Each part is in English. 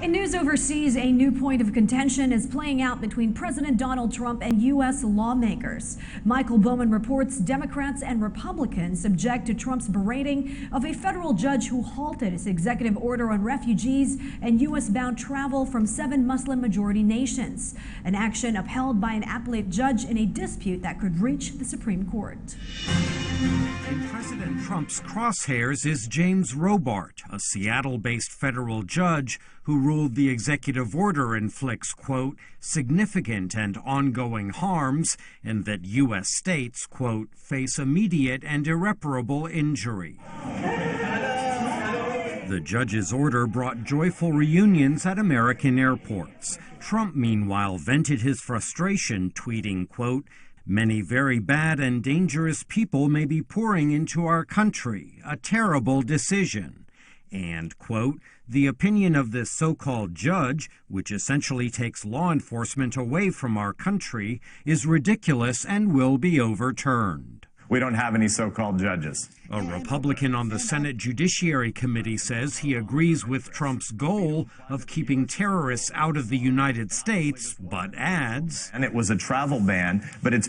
In news overseas, a new point of contention is playing out between President Donald Trump and U.S. lawmakers. Michael Bowman reports Democrats and Republicans object to Trump's berating of a federal judge who halted his executive order on refugees and U.S.-bound travel from 7 Muslim-majority nations, an action upheld by an appellate judge in a dispute that could reach the Supreme Court. In President Trump's crosshairs is James Robart, a Seattle-based federal judge who ruled the executive order inflicts, quote, significant and ongoing harms, and that U.S. states, quote, face immediate and irreparable injury. The judge's order brought joyful reunions at American airports. Trump, meanwhile, vented his frustration, tweeting, quote, many very bad and dangerous people may be pouring into our country, a terrible decision. And, quote, the opinion of this so-called judge, which essentially takes law enforcement away from our country, is ridiculous and will be overturned. We don't have any so-called judges. A Republican on the Senate Judiciary Committee says he agrees with Trump's goal of keeping terrorists out of the United States, but adds, and it was a travel ban, but it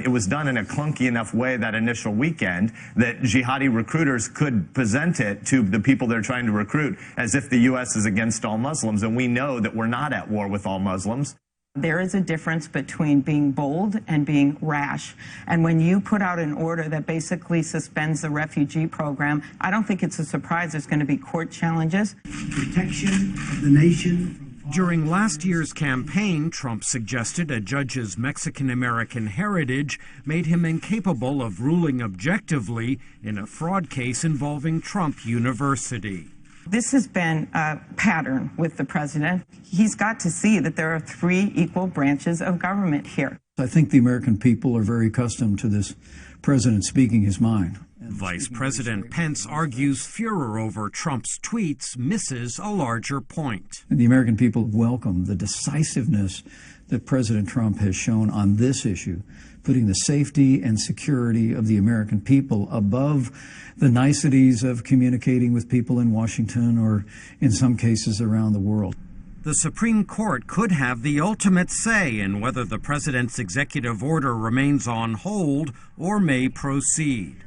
was done in a clunky enough way that initial weekend that jihadi recruiters could present it to the people they're trying to recruit as if the U.S. is against all Muslims, and we know that we're not at war with all Muslims. There is a difference between being bold and being rash. And when you put out an order that basically suspends the refugee program, I don't think it's a surprise there's going to be court challenges. Protection of the nation. During last year's campaign, Trump suggested a judge's Mexican-American heritage made him incapable of ruling objectively in a fraud case involving Trump University. This has been a pattern with the president. He's got to see that there are 3 equal branches of government here. I think the American people are very accustomed to this president speaking his mind. Vice President Pence argues furor over Trump's tweets misses a larger point. The American people welcome the decisiveness that President Trump has shown on this issue, putting the safety and security of the American people above the niceties of communicating with people in Washington or, in some cases, around the world. The Supreme Court could have the ultimate say in whether the president's executive order remains on hold or may proceed.